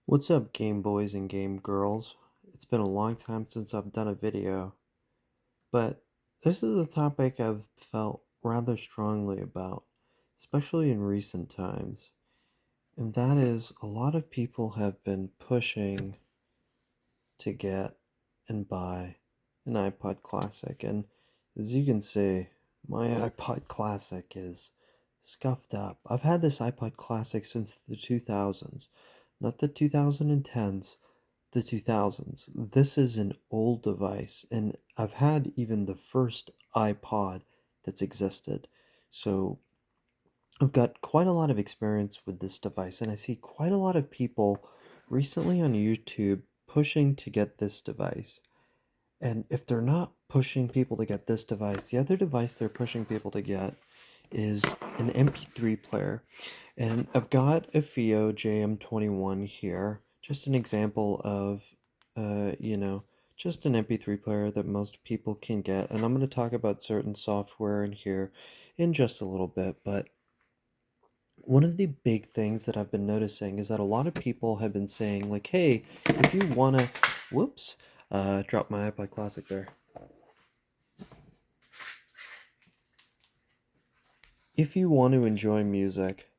What's up, Game Boys and Game Girls? It's been a long time since I've done a video, but this is a topic I've felt rather strongly about, especially in recent times, and that is a lot of people have been pushing to get and buy an iPod Classic, and as you can see, my iPod Classic is scuffed up. I've had this iPod Classic since the 2000s, not the 2010s, the 2000s. This is an old device, and I've had even the first iPod that's existed. So I've got quite a lot of experience with this device, and I see quite a lot of people recently on YouTube pushing to get this device. And if they're not pushing people to get this device, the other device they're pushing people to get is an MP3 player. And I've got a FIO JM21 here, just an example of, uh, you know, just an MP3 player that most people can get. And I'm going to talk about certain software in here in just a little bit. But one of the big things that I've been noticing is that a lot of people have been saying, like, hey, if you want to, whoops, dropped my iPod Classic there. If you want to enjoy music,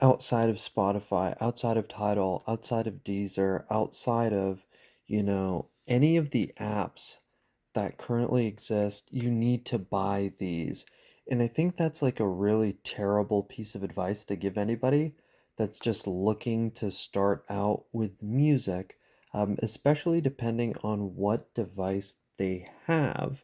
outside of Spotify, outside of Tidal, outside of Deezer, outside of, any of the apps that currently exist, you need to buy these. And I think that's like a really terrible piece of advice to give anybody that's just looking to start out with music, especially depending on what device they have.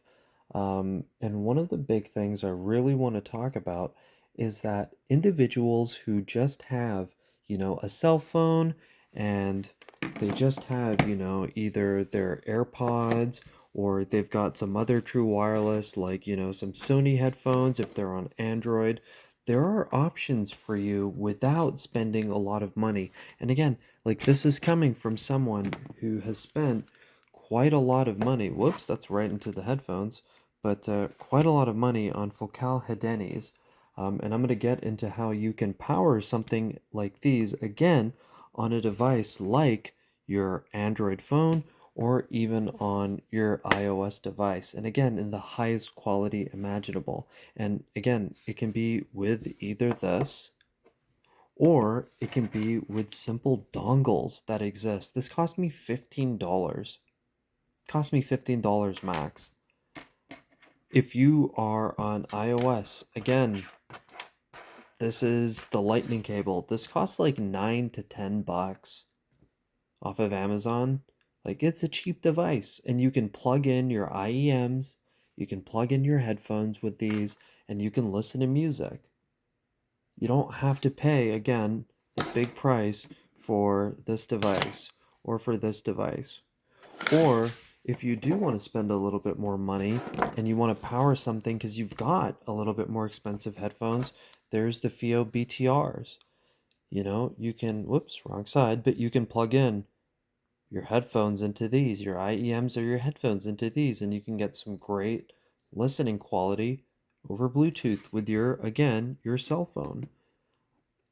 And one of the big things I really want to talk about is that individuals who just have, a cell phone and they just have, either their AirPods or they've got some other true wireless, like, some Sony headphones if they're on Android. There are options for you without spending a lot of money. And again, like this is coming from someone who has spent quite a lot of money. Whoops, that's right into the headphones. But quite a lot of money on focal hedenis. And I'm going to get into how you can power something like these again on a device like your Android phone or even on your iOS device. And again, in the highest quality imaginable. And again, it can be with either this or it can be with simple dongles that exist. This cost me $15. Cost me $15 max. If you are on iOS, again, this is the lightning cable. This costs like 9 to 10 bucks off of Amazon. Like it's a cheap device and you can plug in your IEMs, you can plug in your headphones with these and you can listen to music. You don't have to pay again the big price for this device or for this device. Or if you do want to spend a little bit more money and you want to power something because you've got a little bit more expensive headphones, there's the FIO BTRs. You can, whoops, wrong side, but you can plug in your headphones into these, your IEMs or your headphones into these, and you can get some great listening quality over Bluetooth with again, your cell phone.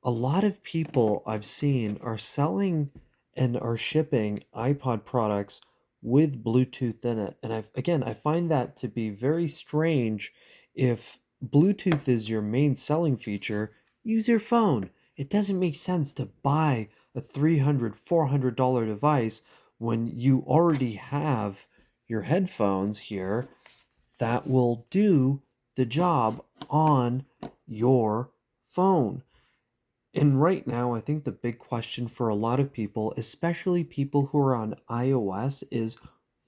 A lot of people I've seen are selling and are shipping iPod products with Bluetooth in it. And I find that to be very strange. If Bluetooth is your main selling feature, use your phone. It doesn't make sense to buy a $300, $400 device when you already have your headphones here that will do the job on your phone. And right now, I think the big question for a lot of people, especially people who are on iOS, is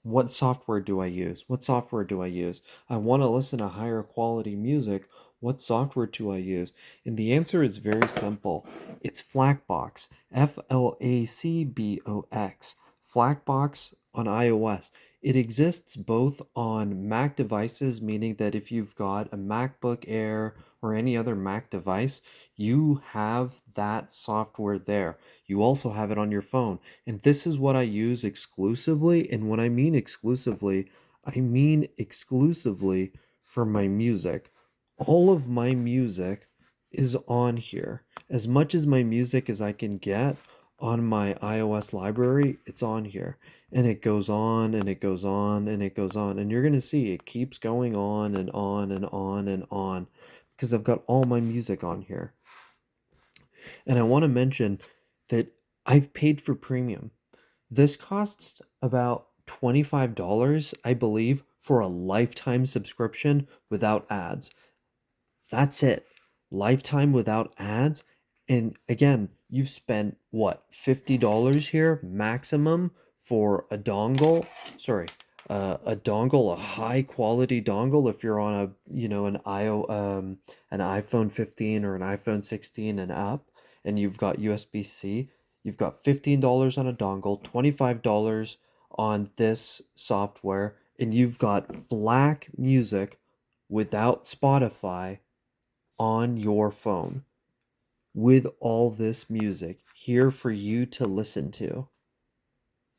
what software do I use? What software do I use? I want to listen to higher quality music. What software do I use? And the answer is very simple. It's Flackbox. Flacbox. Flackbox on iOS. It exists both on Mac devices, meaning that if you've got a MacBook Air or any other Mac device, you have that software there. You also have it on your phone. And this is what I use exclusively. And when I mean exclusively for my music. All of my music is on here. As much as my music as I can get on my iOS library, it's on here. And it goes on and it goes on and it goes on. And you're going to see it keeps going on and on and on and on because I've got all my music on here. And I want to mention that I've paid for premium. This costs about $25, I believe, for a lifetime subscription without ads. That's it. Lifetime without ads. And again, you've spent what, $50 here maximum for a dongle? Sorry, a dongle, a high quality dongle if you're on a, an iPhone 15 or an iPhone 16 and up and you've got USB-C, you've got $15 on a dongle, $25 on this software, and you've got FLAC music without Spotify on your phone with all this music here for you to listen to.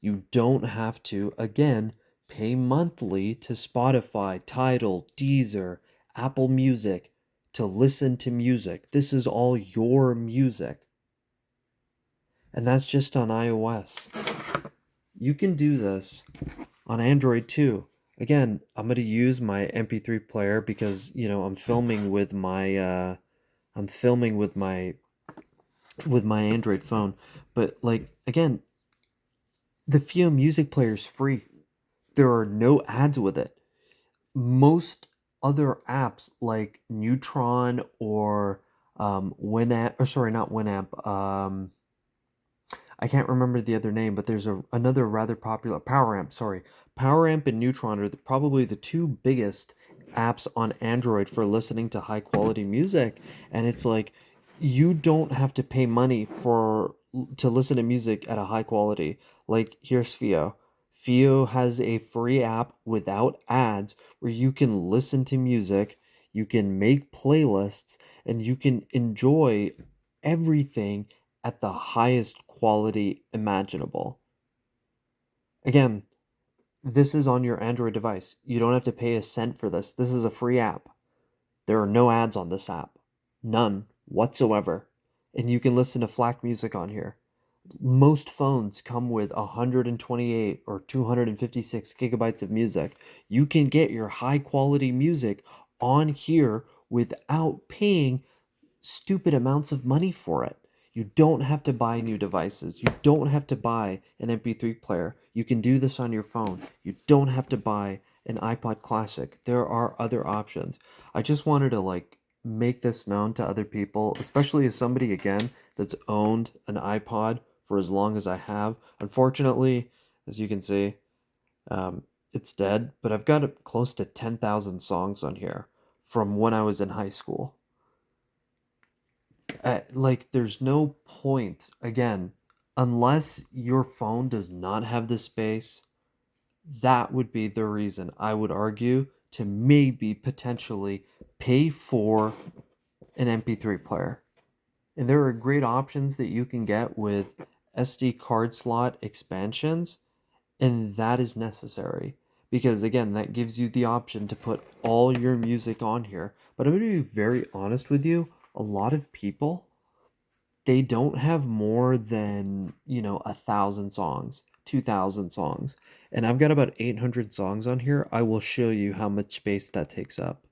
You don't have to, again, pay monthly to Spotify, Tidal, Deezer, Apple Music to listen to music. This is all your music. And that's just on iOS. You can do this on Android too. Again, I'm going to use my MP3 player because, I'm filming with my Android phone. But like again, the FIO music player is free. There are no ads with it. Most other apps like Neutron or Winamp, or sorry, not Winamp. I can't remember the other name, but there's another rather popular PowerAmp. Sorry, PowerAmp and Neutron are probably the two biggest apps on Android for listening to high quality music, and it's like you don't have to pay money to listen to music at a high quality. Like here's Fio. Fio has a free app without ads where you can listen to music, you can make playlists, and you can enjoy everything at the highest quality imaginable. Again, this is on your Android device. You don't have to pay a cent for this. This is a free app. There are no ads on this app. None whatsoever. And you can listen to FLAC music on here. Most phones come with 128 or 256 gigabytes of music. You can get your high quality music on here without paying stupid amounts of money for it. You don't have to buy new devices. You don't have to buy an MP3 player. You can do this on your phone. You don't have to buy an iPod Classic. There are other options. I just wanted to make this known to other people, especially as somebody again that's owned an iPod for as long as I have. Unfortunately, as you can see, it's dead, but I've got close to 10,000 songs on here from when I was in high school. There's no point, again, unless your phone does not have the space. That would be the reason I would argue to maybe potentially pay for an MP3 player. And there are great options that you can get with SD card slot expansions, and that is necessary because again, that gives you the option to put all your music on here. But I'm going to be very honest with you, a lot of people, they don't have more than 1,000 songs, 2,000 songs, and I've got about 800 songs on here. I will show you how much space that takes up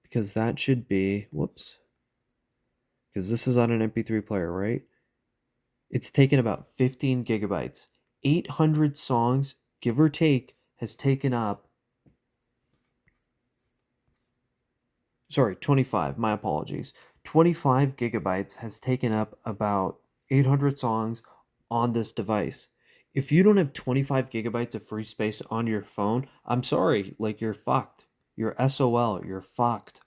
because that should be, whoops, because this is on an MP3 player, right? It's taken about 15 gigabytes. 800 songs, give or take, has taken up, sorry, 25, my apologies. 25 gigabytes has taken up about 800 songs on this device. If you don't have 25 gigabytes of free space on your phone, I'm sorry, you're fucked. You're SOL, you're fucked.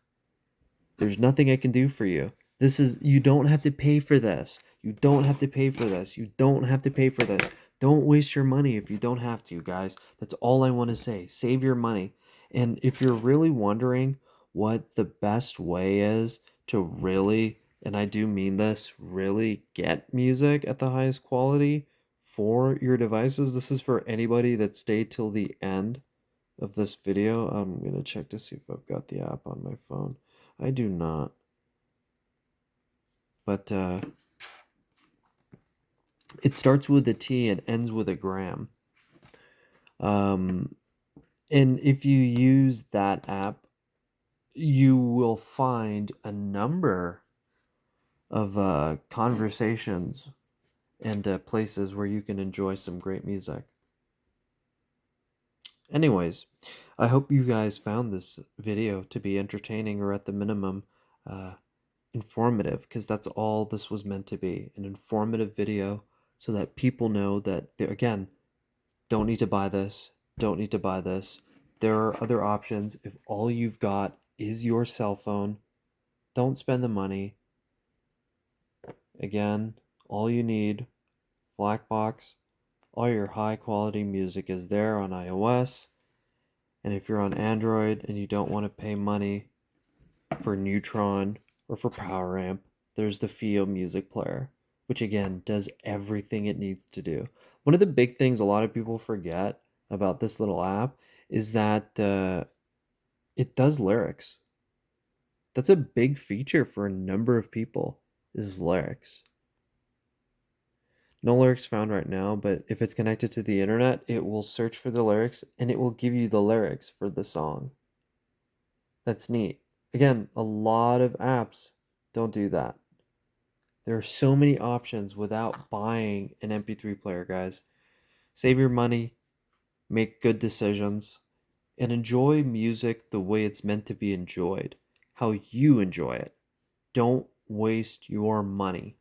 There's nothing I can do for you. You don't have to pay for this. You don't have to pay for this. You don't have to pay for this. Don't waste your money if you don't have to, guys. That's all I want to say. Save your money. And if you're really wondering what the best way is to really, and I do mean this, really get music at the highest quality for your devices, this is for anybody that stayed till the end of this video. I'm going to check to see if I've got the app on my phone. I do not. But It starts with a T and ends with a gram. Um, and if you use that app, you will find a number of conversations and places where you can enjoy some great music. Anyways, I hope you guys found this video to be entertaining or at the minimum uh, informative, because that's all this was meant to be, an informative video so that people know that, again, don't need to buy this, don't need to buy this. There are other options. If all you've got is your cell phone, don't spend the money. Again, all you need, Blackbox, all your high quality music is there on iOS. And if you're on Android and you don't want to pay money for Neutron or for PowerAmp, there's the FIO music player, which again does everything it needs to do. One of the big things a lot of people forget about this little app is that it does lyrics. That's a big feature for a number of people, is lyrics. No lyrics found right now, but if it's connected to the internet, it will search for the lyrics and it will give you the lyrics for the song. That's neat. Again, a lot of apps don't do that. There are so many options without buying an MP3 player, guys. Save your money, make good decisions, and enjoy music the way it's meant to be enjoyed, how you enjoy it. Don't waste your money.